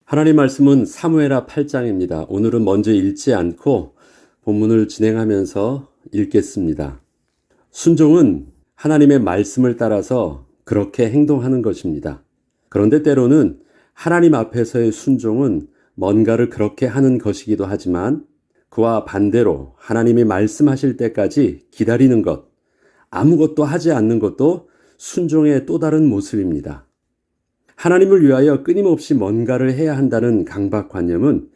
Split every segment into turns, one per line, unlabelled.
하나님 말씀은 사무엘하 8장입니다. 오늘은 먼저 읽지 않고 본문을 진행하면서 읽겠습니다. 순종은 하나님의 말씀을 따라서 그렇게 행동하는 것입니다. 그런데 때로는 하나님 앞에서의 순종은 뭔가를 그렇게 하는 것이기도 하지만 그와 반대로 하나님이 말씀하실 때까지 기다리는 것, 아무것도 하지 않는 것도 순종의 또 다른 모습입니다. 하나님을 위하여 끊임없이 뭔가를 해야 한다는 강박관념은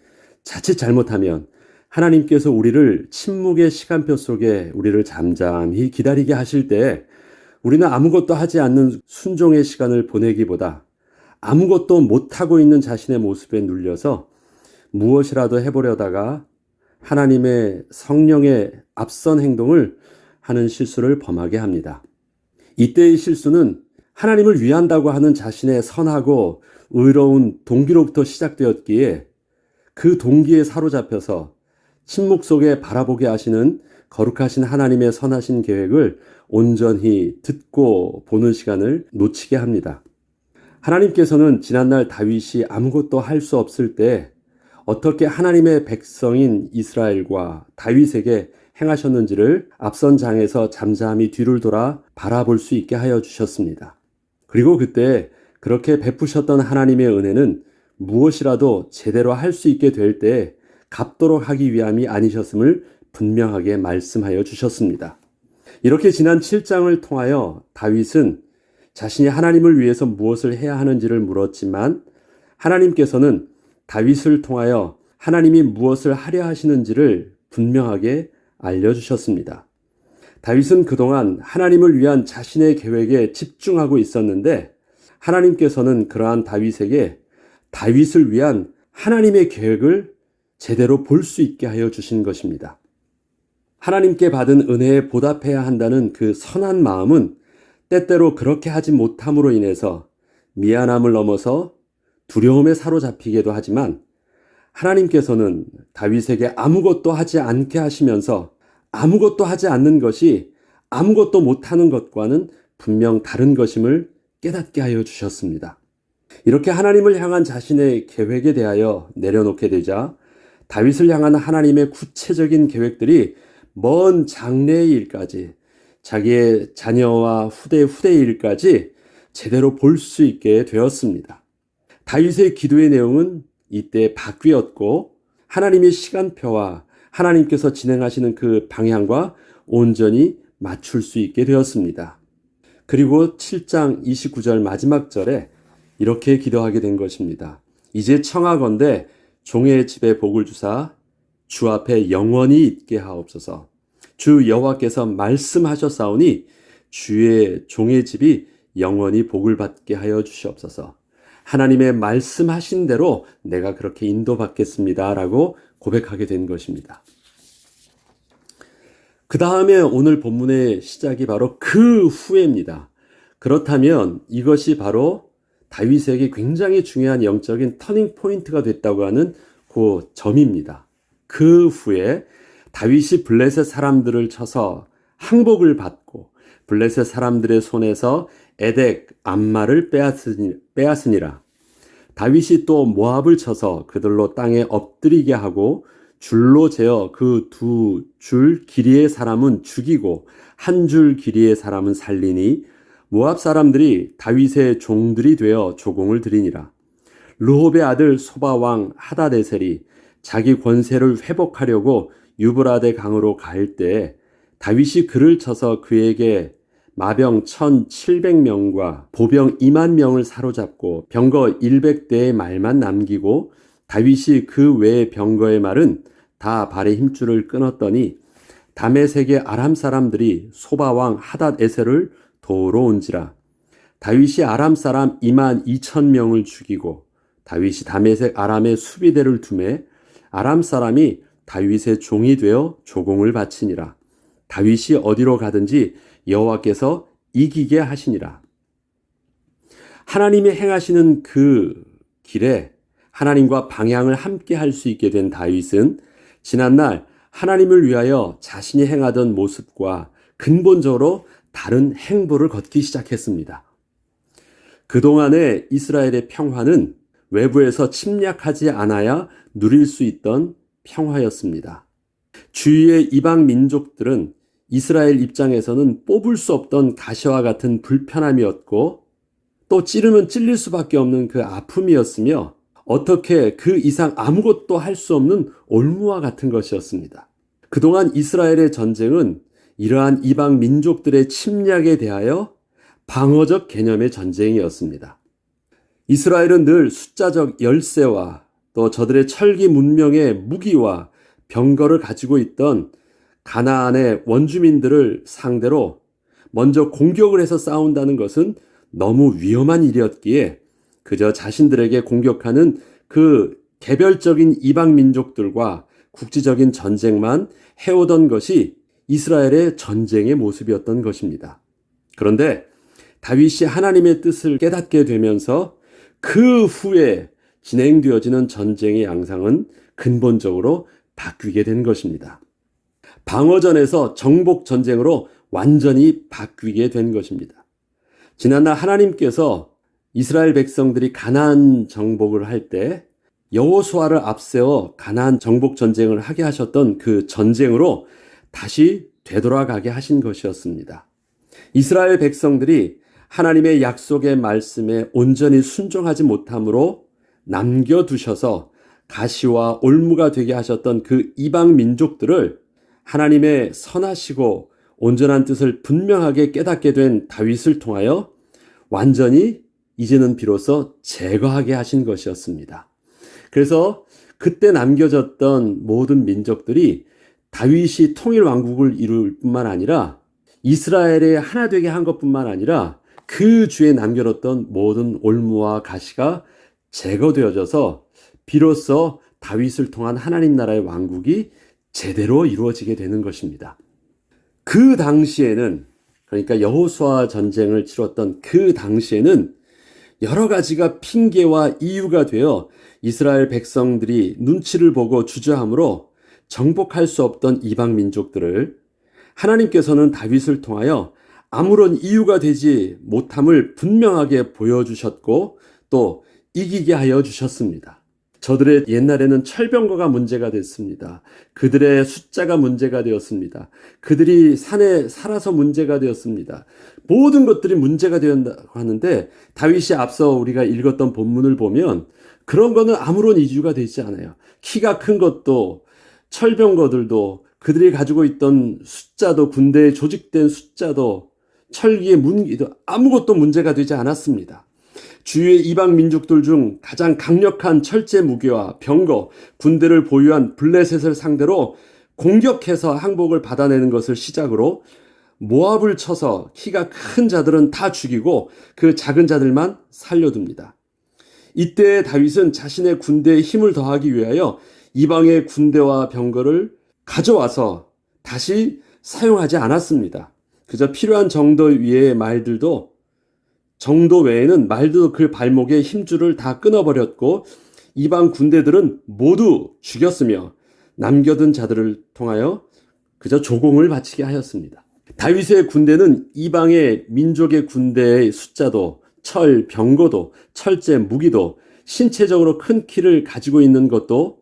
자칫 잘못하면 하나님께서 우리를 침묵의 시간표 속에 우리를 잠잠히 기다리게 하실 때 우리는 아무것도 하지 않는 순종의 시간을 보내기보다 아무것도 못하고 있는 자신의 모습에 눌려서 무엇이라도 해보려다가 하나님의 성령의 앞선 행동을 하는 실수를 범하게 합니다. 이때의 실수는 하나님을 위한다고 하는 자신의 선하고 의로운 동기로부터 시작되었기에 그 동기에 사로잡혀서 침묵 속에 바라보게 하시는 거룩하신 하나님의 선하신 계획을 온전히 듣고 보는 시간을 놓치게 합니다. 하나님께서는 지난날 다윗이 아무것도 할 수 없을 때 어떻게 하나님의 백성인 이스라엘과 다윗에게 행하셨는지를 앞선 장에서 잠잠히 뒤를 돌아 바라볼 수 있게 하여 주셨습니다. 그리고 그때 그렇게 베푸셨던 하나님의 은혜는 무엇이라도 제대로 할 수 있게 될 때 갚도록 하기 위함이 아니셨음을 분명하게 말씀하여 주셨습니다. 이렇게 지난 7장을 통하여 다윗은 자신이 하나님을 위해서 무엇을 해야 하는지를 물었지만 하나님께서는 다윗을 통하여 하나님이 무엇을 하려 하시는지를 분명하게 알려주셨습니다. 다윗은 그동안 하나님을 위한 자신의 계획에 집중하고 있었는데 하나님께서는 그러한 다윗에게 다윗을 위한 하나님의 계획을 제대로 볼 수 있게 하여 주신 것입니다. 하나님께 받은 은혜에 보답해야 한다는 그 선한 마음은 때때로 그렇게 하지 못함으로 인해서 미안함을 넘어서 두려움에 사로잡히기도 하지만 하나님께서는 다윗에게 아무것도 하지 않게 하시면서 아무것도 하지 않는 것이 아무것도 못하는 것과는 분명 다른 것임을 깨닫게 하여 주셨습니다. 이렇게 하나님을 향한 자신의 계획에 대하여 내려놓게 되자 다윗을 향한 하나님의 구체적인 계획들이 먼 장래의 일까지 자기의 자녀와 후대의 일까지 제대로 볼 수 있게 되었습니다. 다윗의 기도의 내용은 이때 바뀌었고 하나님의 시간표와 하나님께서 진행하시는 그 방향과 온전히 맞출 수 있게 되었습니다. 그리고 7장 29절 마지막 절에 이렇게 기도하게 된 것입니다. 이제 청하건대 종의 집에 복을 주사 주 앞에 영원히 있게 하옵소서. 주 여호와께서 말씀하셨사오니 주의 종의 집이 영원히 복을 받게 하여 주시옵소서. 하나님의 말씀하신 대로 내가 그렇게 인도받겠습니다 라고 고백하게 된 것입니다. 그 다음에 오늘 본문의 시작이 바로 그 후에입니다. 그렇다면 이것이 바로 다윗에게 굉장히 중요한 영적인 터닝 포인트가 됐다고 하는 그 점입니다. 그 후에 다윗이 블레셋 사람들을 쳐서 항복을 받고 블레셋 사람들의 손에서 에덱 암마를 빼앗으니라. 다윗이 또 모압을 쳐서 그들로 땅에 엎드리게 하고 줄로 재어 그 2줄 길이의 사람은 죽이고 1줄 길이의 사람은 살리니 모압 사람들이 다윗의 종들이 되어 조공을 드리니라. 르홉의 아들 소바 왕 하다데셀이 자기 권세를 회복하려고 유브라데 강으로 갈 때 다윗이 그를 쳐서 그에게 마병 1,700명과 보병 2만 명을 사로잡고 병거 100대의 말만 남기고 다윗이 그 외의 병거의 말은 다 발의 힘줄을 끊었더니 다메섹의 아람 사람들이 소바왕 하닷에셀을 도우러 온지라. 다윗이 아람 사람 2만 2천 명을 죽이고 다윗이 다메섹 아람의 수비대를 두매 아람 사람이 다윗의 종이 되어 조공을 바치니라. 다윗이 어디로 가든지 여호와께서 이기게 하시니라. 하나님이 행하시는 그 길에 하나님과 방향을 함께 할 수 있게 된 다윗은 지난날 하나님을 위하여 자신이 행하던 모습과 근본적으로 다른 행보를 걷기 시작했습니다. 그동안의 이스라엘의 평화는 외부에서 침략하지 않아야 누릴 수 있던 평화였습니다. 주위의 이방 민족들은 이스라엘 입장에서는 뽑을 수 없던 가시와 같은 불편함이었고 또 찌르면 찔릴 수밖에 없는 그 아픔이었으며 어떻게 그 이상 아무것도 할 수 없는 올무와 같은 것이었습니다. 그동안 이스라엘의 전쟁은 이러한 이방 민족들의 침략에 대하여 방어적 개념의 전쟁이었습니다. 이스라엘은 늘 숫자적 열세와 또 저들의 철기 문명의 무기와 병거를 가지고 있던 가나안의 원주민들을 상대로 먼저 공격을 해서 싸운다는 것은 너무 위험한 일이었기에 그저 자신들에게 공격하는 그 개별적인 이방 민족들과 국지적인 전쟁만 해오던 것이 이스라엘의 전쟁의 모습이었던 것입니다. 그런데 다윗이 하나님의 뜻을 깨닫게 되면서 그 후에 진행되어지는 전쟁의 양상은 근본적으로 바뀌게 된 것입니다. 방어전에서 정복 전쟁으로 완전히 바뀌게 된 것입니다. 지난날 하나님께서 이스라엘 백성들이 가나안 정복을 할 때 여호수아를 앞세워 가나안 정복 전쟁을 하게 하셨던 그 전쟁으로 다시 되돌아가게 하신 것이었습니다. 이스라엘 백성들이 하나님의 약속의 말씀에 온전히 순종하지 못함으로 남겨두셔서 가시와 올무가 되게 하셨던 그 이방 민족들을 하나님의 선하시고 온전한 뜻을 분명하게 깨닫게 된 다윗을 통하여 완전히 이제는 비로소 제거하게 하신 것이었습니다. 그래서 그때 남겨졌던 모든 민족들이 다윗이 통일 왕국을 이룰 뿐만 아니라 이스라엘의 하나 되게 한 것뿐만 아니라 그 주에 남겨놓던 모든 올무와 가시가 제거되어져서 비로소 다윗을 통한 하나님 나라의 왕국이 제대로 이루어지게 되는 것입니다. 그 당시에는, 그러니까 여호수아 전쟁을 치렀던 그 당시에는 여러 가지가 핑계와 이유가 되어 이스라엘 백성들이 눈치를 보고 주저함으로 정복할 수 없던 이방 민족들을 하나님께서는 다윗을 통하여 아무런 이유가 되지 못함을 분명하게 보여주셨고 또 이기게 하여 주셨습니다. 저들의 옛날에는 철병거가 문제가 됐습니다. 그들의 숫자가 문제가 되었습니다. 그들이 산에 살아서 문제가 되었습니다. 모든 것들이 문제가 되었다고 하는데 다윗이 앞서 우리가 읽었던 본문을 보면 그런 거는 아무런 이유가 되지 않아요. 키가 큰 것도 철병거들도 그들이 가지고 있던 숫자도 군대에 조직된 숫자도 철기의 문기도 아무것도 문제가 되지 않았습니다. 주위의 이방 민족들 중 가장 강력한 철제 무기와 병거, 군대를 보유한 블레셋을 상대로 공격해서 항복을 받아내는 것을 시작으로 모압을 쳐서 키가 큰 자들은 다 죽이고 그 작은 자들만 살려둡니다. 이때 다윗은 자신의 군대에 힘을 더하기 위하여 이방의 군대와 병거를 가져와서 다시 사용하지 않았습니다. 그저 필요한 정도 위의 말들도 정도 외에는 말도 그 발목의 힘줄을 다 끊어버렸고 이방 군대들은 모두 죽였으며 남겨둔 자들을 통하여 그저 조공을 바치게 하였습니다. 다윗의 군대는 이방의 민족의 군대의 숫자도 철, 병거도 철제 무기도 신체적으로 큰 키를 가지고 있는 것도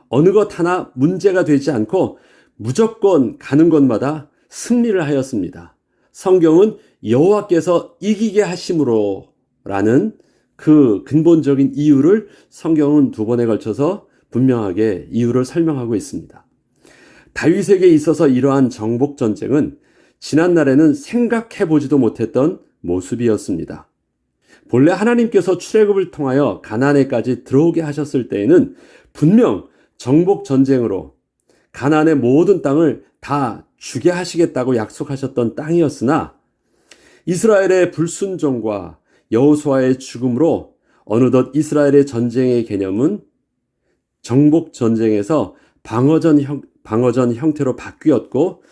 어느 것 하나 문제가 되지 않고 무조건 가는 곳마다 승리를 하였습니다. 성경은 여호와께서 이기게 하심으로 라는 그 근본적인 이유를 성경은 두 번에 걸쳐서 분명하게 이유를 설명하고 있습니다. 다윗에게 있어서 이러한 정복 전쟁은 지난날에는 생각해보지도 못했던 모습이었습니다. 본래 하나님께서 출애굽을 통하여 가나안에까지 들어오게 하셨을 때에는 분명 정복 전쟁으로 가나안의 모든 땅을 다 주게 하시겠다고 약속하셨던 땅이었으나 이스라엘의 불순종과 여호수아의 죽음으로 어느덧 이스라엘의 전쟁의 개념은 정복 전쟁에서 방어전 형태로 바뀌었고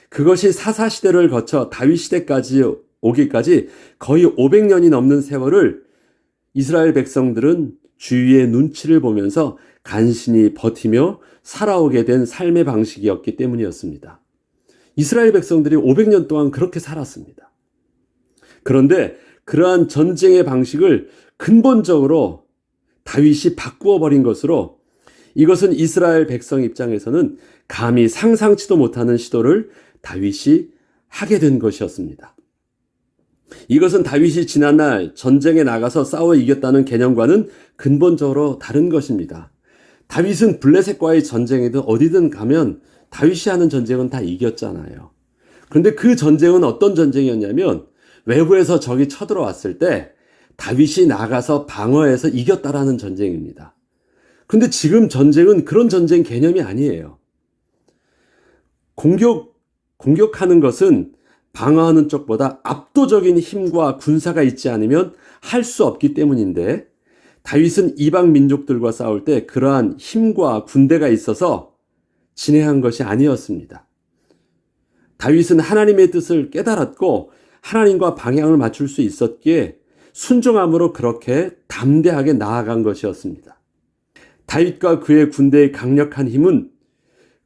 그것이 사사시대를 거쳐 다윗 시대까지 오기까지 거의 500년이 넘는 세월을 이스라엘 백성들은 주위의 눈치를 보면서 간신히 버티며 살아오게 된 삶의 방식이었기 때문이었습니다. 이스라엘 백성들이 500년 동안 그렇게 살았습니다. 그런데 그러한 전쟁의 방식을 근본적으로 다윗이 바꾸어 버린 것으로 이것은 이스라엘 백성 입장에서는 감히 상상치도 못하는 시도를 다윗이 하게 된 것이었습니다. 이것은 다윗이 지난날 전쟁에 나가서 싸워 이겼다는 개념과는 근본적으로 다른 것입니다. 다윗은 블레셋과의 전쟁에도 어디든 가면 다윗이 하는 전쟁은 다 이겼잖아요. 그런데 그 전쟁은 어떤 전쟁이었냐면 외부에서 적이 쳐들어왔을 때 다윗이 나가서 방어해서 이겼다라는 전쟁입니다. 그런데 지금 전쟁은 그런 전쟁 개념이 아니에요. 공격하는 것은 방어하는 쪽보다 압도적인 힘과 군사가 있지 않으면 할 수 없기 때문인데 다윗은 이방 민족들과 싸울 때 그러한 힘과 군대가 있어서 진행한 것이 아니었습니다. 다윗은 하나님의 뜻을 깨달았고 하나님과 방향을 맞출 수 있었기에 순종함으로 그렇게 담대하게 나아간 것이었습니다. 다윗과 그의 군대의 강력한 힘은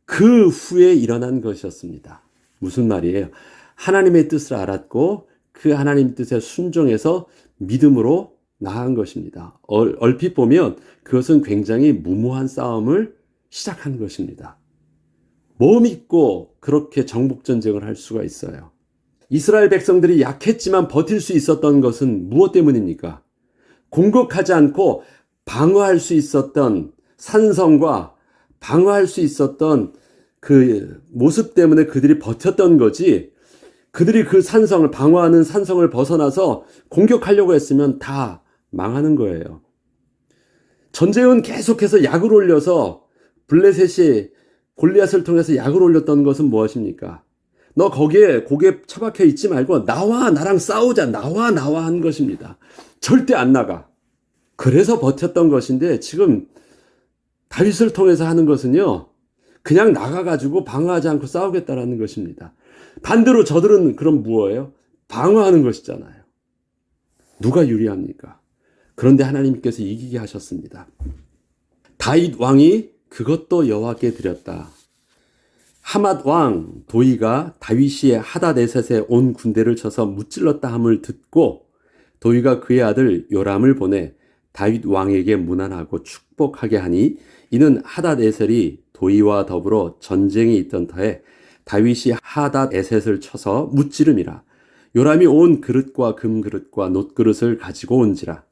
그 후에 일어난 것이었습니다. 무슨 말이에요? 하나님의 뜻을 알았고 그 하나님 뜻에 순종해서 믿음으로 나아간 것입니다. 얼핏 보면 그것은 굉장히 무모한 싸움을 시작한 것입니다. 뭐 믿고 그렇게 정복전쟁을 할 수가 있어요? 이스라엘 백성들이 약했지만 버틸 수 있었던 것은 무엇 때문입니까? 공격하지 않고 방어할 수 있었던 산성과 방어할 수 있었던 그 모습 때문에 그들이 버텼던 거지, 그들이 그 산성을, 방어하는 산성을 벗어나서 공격하려고 했으면 다 망하는 거예요. 전쟁은 계속해서 약을 올려서 블레셋이 골리앗을 통해서 약을 올렸던 것은 무엇입니까? 너 거기에 고개 처박혀 있지 말고 나와, 나랑 싸우자, 나와 한 것입니다. 절대 안 나가. 그래서 버텼던 것인데 지금 다윗을 통해서 하는 것은요, 그냥 나가가지고 방어하지 않고 싸우겠다라는 것입니다. 반대로 저들은 그럼 무엇이에요? 방어하는 것이잖아요. 누가 유리합니까? 그런데 하나님께서 이기게 하셨습니다. 다윗 왕이 그것도 여호와께 드렸다. 하맛 왕 도이가 다윗이 하닷에셋에 온 군대를 쳐서 무찔렀다 함을 듣고 도이가 그의 아들 요람을 보내 다윗 왕에게 문안하고 축복하게 하니 이는 하닷에셀이 도이와 더불어 전쟁이 있던 터에 다윗이 하닷에셋을 쳐서 무찌름이라. 요람이 온 그릇과 금그릇과 놋그릇을 가지고 온지라.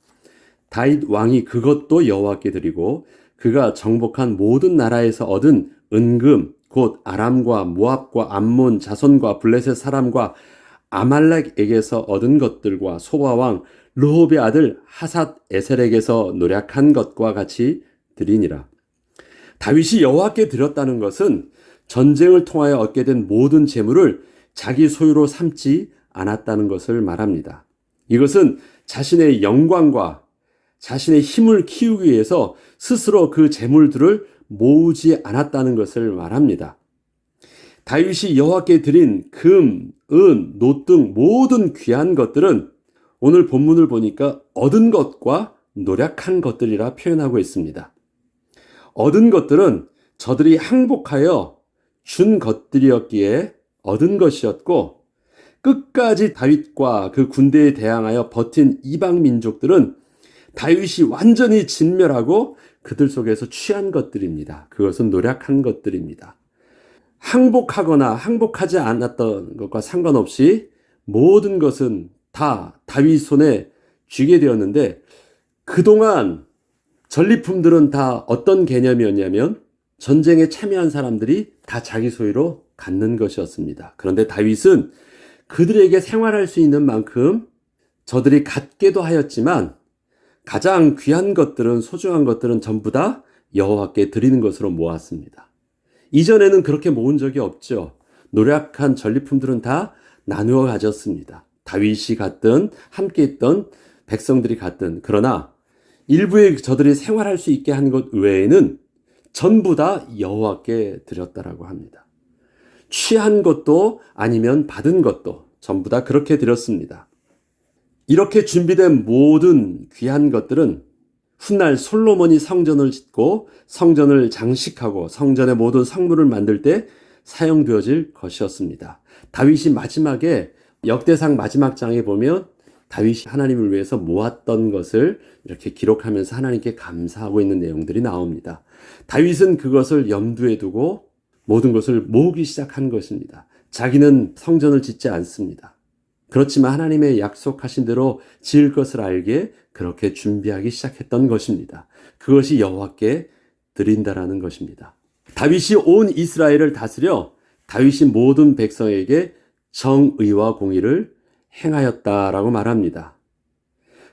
다윗 왕이 그것도 여호와께 드리고 그가 정복한 모든 나라에서 얻은 은금 곧 아람과 모압과 암몬 자손과 블레셋 사람과 아말렉에게서 얻은 것들과 소바왕 르홉의 아들 하삿 에셀에게서 노략한 것과 같이 드리니라. 다윗이 여호와께 드렸다는 것은 전쟁을 통하여 얻게 된 모든 재물을 자기 소유로 삼지 않았다는 것을 말합니다. 이것은 자신의 영광과 자신의 힘을 키우기 위해서 스스로 그 재물들을 모으지 않았다는 것을 말합니다. 다윗이 여호와께 드린 금, 은, 놋 등 모든 귀한 것들은 오늘 본문을 보니까 얻은 것과 노력한 것들이라 표현하고 있습니다. 얻은 것들은 저들이 항복하여 준 것들이었기에 얻은 것이었고, 끝까지 다윗과 그 군대에 대항하여 버틴 이방 민족들은 다윗이 완전히 진멸하고 그들 속에서 취한 것들입니다. 그것은 노력한 것들입니다. 항복하거나 항복하지 않았던 것과 상관없이 모든 것은 다 다윗 손에 쥐게 되었는데, 그동안 전리품들은 다 어떤 개념이었냐면 전쟁에 참여한 사람들이 다 자기 소유로 갖는 것이었습니다. 그런데 다윗은 그들에게 생활할 수 있는 만큼 저들이 갖게도 하였지만 가장 귀한 것들은, 소중한 것들은 전부 다 여호와께 드리는 것으로 모았습니다. 이전에는 그렇게 모은 적이 없죠. 노력한 전리품들은 다 나누어 가졌습니다. 다윗이 갔든 함께 있던 백성들이 갔든. 그러나 일부의 저들이 생활할 수 있게 한 것 외에는 전부 다 여호와께 드렸다라고 합니다. 취한 것도 아니면 받은 것도 전부 다 그렇게 드렸습니다. 이렇게 준비된 모든 귀한 것들은 훗날 솔로몬이 성전을 짓고 성전을 장식하고 성전의 모든 성물을 만들 때 사용되어질 것이었습니다. 다윗이 마지막에 역대상 마지막 장에 보면 다윗이 하나님을 위해서 모았던 것을 이렇게 기록하면서 하나님께 감사하고 있는 내용들이 나옵니다. 다윗은 그것을 염두에 두고 모든 것을 모으기 시작한 것입니다. 자기는 성전을 짓지 않습니다. 그렇지만 하나님의 약속하신 대로 지을 것을 알기에 그렇게 준비하기 시작했던 것입니다. 그것이 여호와께 드린다라는 것입니다. 다윗이 온 이스라엘을 다스려 다윗이 모든 백성에게 정의와 공의를 행하였다라고 말합니다.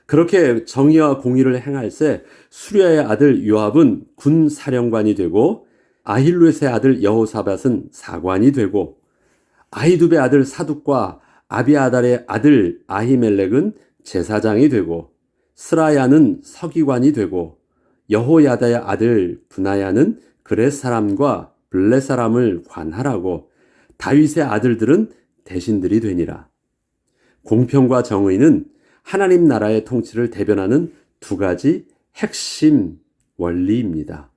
그렇게 정의와 공의를 행할새 수리아의 아들 요압은 군 사령관이 되고 아힐루의 아들 여호사밧은 사관이 되고 아히두베의 아들 사둑과 아비아달의 아들 아히멜렉은 제사장이 되고 스라야는 서기관이 되고 여호야다의 아들 브나야는 그렛 사람과 블렛 사람을 관할하고 다윗의 아들들은 대신들이 되니라. 공평과 정의는 하나님 나라의 통치를 대변하는 두 가지 핵심 원리입니다.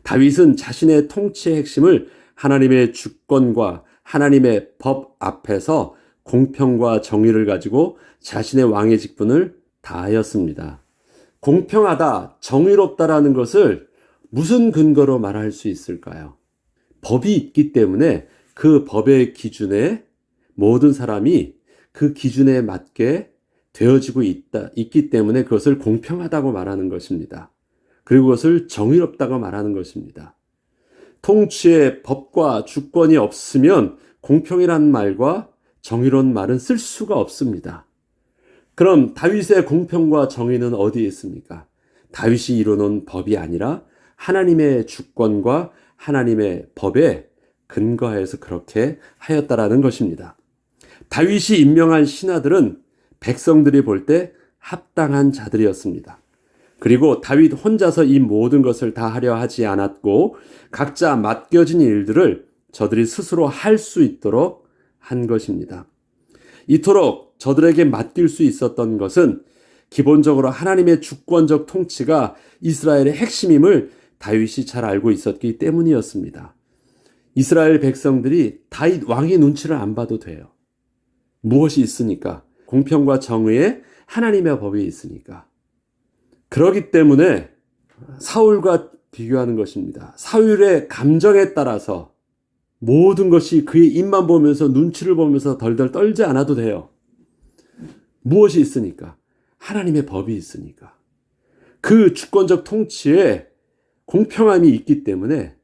다윗은 자신의 통치의 핵심을 하나님의 주권과 하나님의 법 앞에서 공평과 정의를 가지고 자신의 왕의 직분을 다하였습니다. 공평하다, 정의롭다라는 것을 무슨 근거로 말할 수 있을까요? 법이 있기 때문에 그 법의 기준에 모든 사람이 그 기준에 맞게 되어지고 있기 때문에 그것을 공평하다고 말하는 것입니다. 그리고 그것을 정의롭다고 말하는 것입니다. 통치의 법과 주권이 없으면 공평이라는 말과 정의로운 말은 쓸 수가 없습니다. 그럼 다윗의 공평과 정의는 어디에 있습니까? 다윗이 이루어놓은 법이 아니라 하나님의 주권과 하나님의 법에 근거해서 그렇게 하였다라는 것입니다. 다윗이 임명한 신하들은 백성들이 볼 때 합당한 자들이었습니다. 그리고 다윗 혼자서 이 모든 것을 다 하려 하지 않았고 각자 맡겨진 일들을 저들이 스스로 할 수 있도록 한 것입니다. 이토록 저들에게 맡길 수 있었던 것은 기본적으로 하나님의 주권적 통치가 이스라엘의 핵심임을 다윗이 잘 알고 있었기 때문이었습니다. 이스라엘 백성들이 다윗 왕의 눈치를 안 봐도 돼요. 무엇이 있으니까? 공평과 정의에 하나님의 법이 있으니까. 그렇기 때문에 사울과 비교하는 것입니다. 사울의 감정에 따라서 모든 것이 그의 입만 보면서 눈치를 보면서 덜덜 떨지 않아도 돼요. 무엇이 있으니까? 하나님의 법이 있으니까. 그 주권적 통치에 공평함이 있기 때문에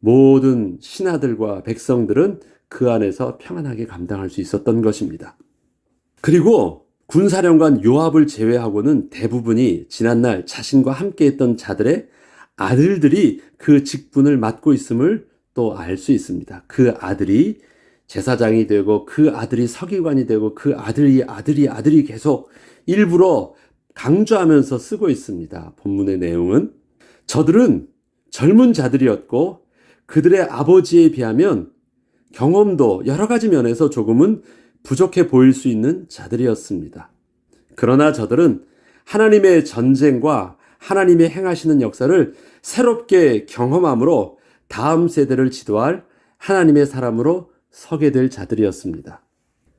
모든 신하들과 백성들은 그 안에서 평안하게 감당할 수 있었던 것입니다. 그리고 군사령관 요압을 제외하고는 대부분이 지난날 자신과 함께했던 자들의 아들들이 그 직분을 맡고 있음을 또 알 수 있습니다. 그 아들이 제사장이 되고 그 아들이 서기관이 되고 그 아들이 계속 일부러 강조하면서 쓰고 있습니다. 본문의 내용은 저들은 젊은 자들이었고 그들의 아버지에 비하면 경험도 여러 가지 면에서 조금은 부족해 보일 수 있는 자들이었습니다. 그러나 저들은 하나님의 전쟁과 하나님의 행하시는 역사를 새롭게 경험함으로 다음 세대를 지도할 하나님의 사람으로 서게 될 자들이었습니다.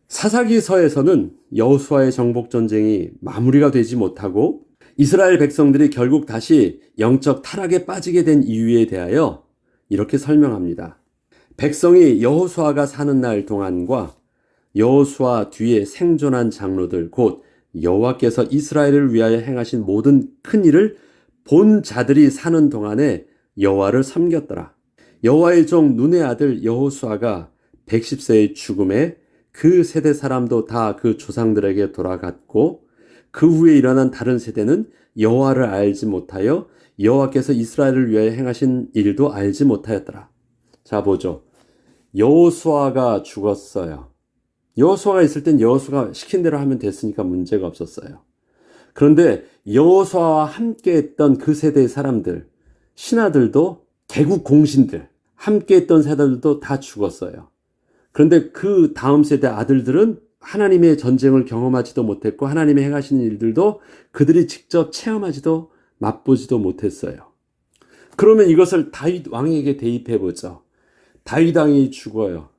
사사기서에서는 여호수아의 정복 전쟁이 마무리가 되지 못하고 이스라엘 백성들이 결국 다시 영적 타락에 빠지게 된 이유에 대하여 이렇게 설명합니다. 백성이 여호수아가 사는 날 동안과 여호수아 뒤에 생존한 장로들 곧 여호와께서 이스라엘을 위하여 행하신 모든 큰 일을 본 자들이 사는 동안에 여호와를 섬겼더라. 여호와의 종 눈의 아들 여호수아가 110세의 죽음에 그 세대 사람도 다 그 조상들에게 돌아갔고 그 후에 일어난 다른 세대는 여호와를 알지 못하여 여호와께서 이스라엘을 위하여 행하신 일도 알지 못하였더라. 자 보죠. 여호수아가 죽었어요. 여호수아가 있을 땐 여호수아가 시킨 대로 하면 됐으니까 문제가 없었어요. 그런데 여호수아와 함께 했던 그 세대의 사람들, 신하들도 개국 공신들, 함께 했던 세대들도 다 죽었어요. 그런데 그 다음 세대 아들들은 하나님의 전쟁을 경험하지도 못했고 하나님의 행하시는 일들도 그들이 직접 체험하지도 맛보지도 못했어요. 그러면 이것을 다윗 왕에게 대입해 보죠. 다윗 왕이 죽어요.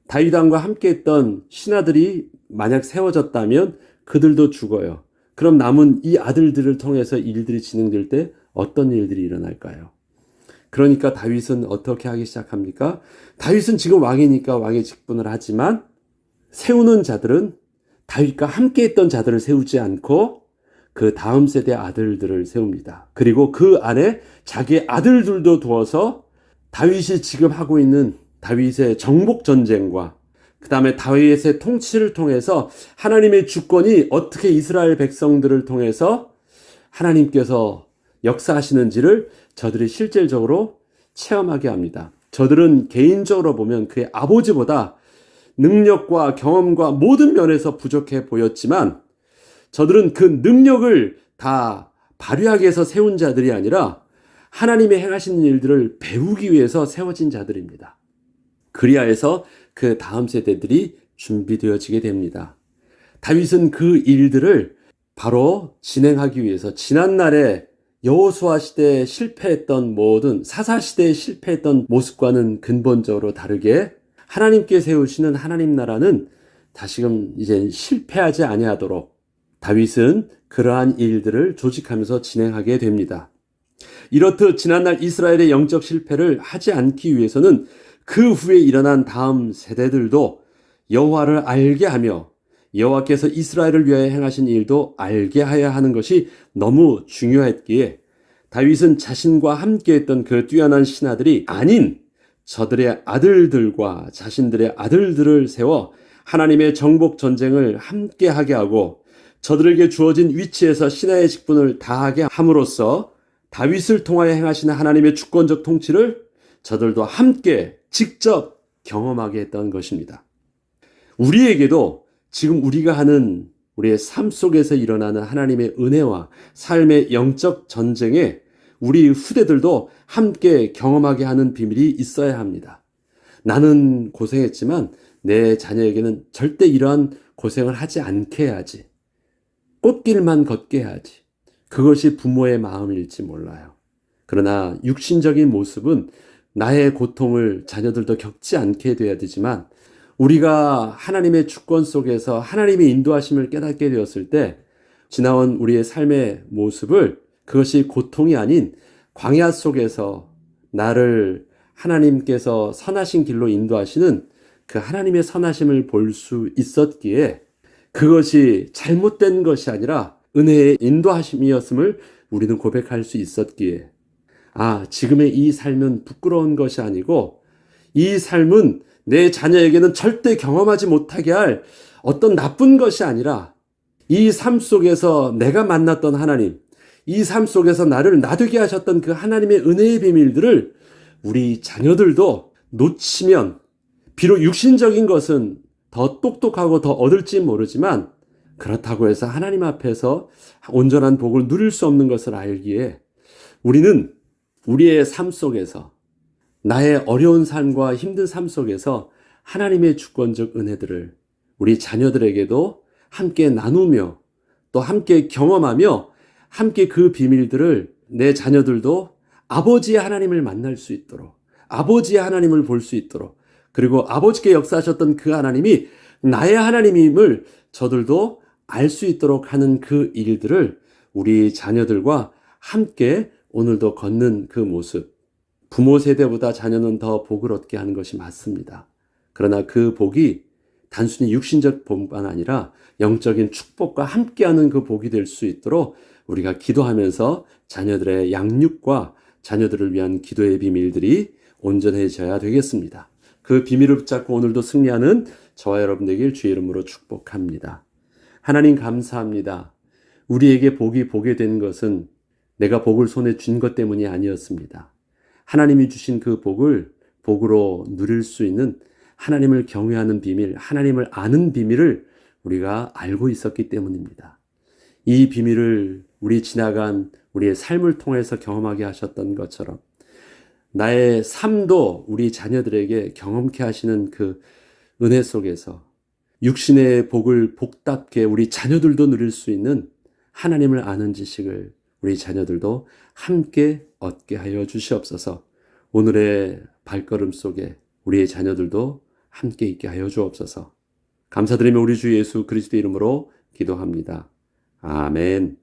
다윗 왕과 함께 했던 신하들이 만약 세워졌다면 그들도 죽어요. 그럼 남은 이 아들들을 통해서 일들이 진행될 때 어떤 일들이 일어날까요? 그러니까 다윗은 어떻게 하기 시작합니까? 다윗은 지금 왕이니까 왕의 직분을 하지만 세우는 자들은 다윗과 함께 했던 자들을 세우지 않고 그 다음 세대 아들들을 세웁니다. 그리고 그 안에 자기의 아들들도 두어서 다윗이 지금 하고 있는 다윗의 정복 전쟁과 그 다음에 다윗의 통치를 통해서 하나님의 주권이 어떻게 이스라엘 백성들을 통해서 하나님께서 역사하시는지를 저들이 실질적으로 체험하게 합니다. 저들은 개인적으로 보면 그의 아버지보다 능력과 경험과 모든 면에서 부족해 보였지만 저들은 그 능력을 다 발휘하기 위해서 세운 자들이 아니라 하나님의 행하시는 일들을 배우기 위해서 세워진 자들입니다. 그리하여서 그 다음 세대들이 준비되어지게 됩니다. 다윗은 그 일들을 바로 진행하기 위해서 지난날에 여호수아 시대에 실패했던 모든 사사 시대에 실패했던 모습과는 근본적으로 다르게 하나님께 세우시는 하나님 나라는 다시금 이제 실패하지 아니하도록 다윗은 그러한 일들을 조직하면서 진행하게 됩니다. 이렇듯 지난날 이스라엘의 영적 실패를 하지 않기 위해서는 그 후에 일어난 다음 세대들도 여호와를 알게 하며 여호와께서 이스라엘을 위하여 행하신 일도 알게 하여야 하는 것이 너무 중요했기에 다윗은 자신과 함께했던 그 뛰어난 신하들이 아닌 저들의 아들들과 자신들의 아들들을 세워 하나님의 정복 전쟁을 함께하게 하고 저들에게 주어진 위치에서 신하의 직분을 다하게 함으로써 다윗을 통하여 행하시는 하나님의 주권적 통치를 저들도 함께 직접 경험하게 했던 것입니다. 우리에게도 지금 우리가 하는 우리의 삶 속에서 일어나는 하나님의 은혜와 삶의 영적 전쟁에 우리 후대들도 함께 경험하게 하는 비밀이 있어야 합니다. 나는 고생했지만 내 자녀에게는 절대 이러한 고생을 하지 않게 해야지. 꽃길만 걷게 해야지. 그것이 부모의 마음일지 몰라요. 그러나 육신적인 모습은 나의 고통을 자녀들도 겪지 않게 돼야 되지만 우리가 하나님의 주권 속에서 하나님의 인도하심을 깨닫게 되었을 때 지나온 우리의 삶의 모습을 그것이 고통이 아닌 광야 속에서 나를 하나님께서 선하신 길로 인도하시는 그 하나님의 선하심을 볼 수 있었기에 그것이 잘못된 것이 아니라 은혜의 인도하심이었음을 우리는 고백할 수 있었기에 지금의 이 삶은 부끄러운 것이 아니고 이 삶은 내 자녀에게는 절대 경험하지 못하게 할 어떤 나쁜 것이 아니라 이 삶 속에서 내가 만났던 하나님, 이 삶 속에서 나를 나되게 하셨던 그 하나님의 은혜의 비밀들을 우리 자녀들도 놓치면 비록 육신적인 것은 더 똑똑하고 더 얻을지 모르지만 그렇다고 해서 하나님 앞에서 온전한 복을 누릴 수 없는 것을 알기에 우리는 우리의 삶 속에서 나의 어려운 삶과 힘든 삶 속에서 하나님의 주권적 은혜들을 우리 자녀들에게도 함께 나누며 또 함께 경험하며 함께 그 비밀들을 내 자녀들도 아버지의 하나님을 만날 수 있도록 아버지의 하나님을 볼 수 있도록 그리고 아버지께 역사하셨던 그 하나님이 나의 하나님임을 저들도 알 수 있도록 하는 그 일들을 우리 자녀들과 함께 오늘도 걷는 그 모습 부모 세대보다 자녀는 더 복을 얻게 하는 것이 맞습니다. 그러나 그 복이 단순히 육신적 복만 아니라 영적인 축복과 함께하는 그 복이 될 수 있도록 우리가 기도하면서 자녀들의 양육과 자녀들을 위한 기도의 비밀들이 온전해져야 되겠습니다. 그 비밀을 붙잡고 오늘도 승리하는 저와 여러분 되길 주의 이름으로 축복합니다. 하나님 감사합니다. 우리에게 복이 보게 된 것은 내가 복을 손에 쥔 것 때문이 아니었습니다. 하나님이 주신 그 복을 복으로 누릴 수 있는 하나님을 경외하는 비밀, 하나님을 아는 비밀을 우리가 알고 있었기 때문입니다. 이 비밀을 우리 지나간 우리의 삶을 통해서 경험하게 하셨던 것처럼 나의 삶도 우리 자녀들에게 경험케 하시는 그 은혜 속에서 육신의 복을 복답게 우리 자녀들도 누릴 수 있는 하나님을 아는 지식을 우리 자녀들도 함께 얻게 하여 주시옵소서. 오늘의 발걸음 속에 우리의 자녀들도 함께 있게 하여 주옵소서. 감사드리며 우리 주 예수 그리스도 이름으로 기도합니다. 아멘.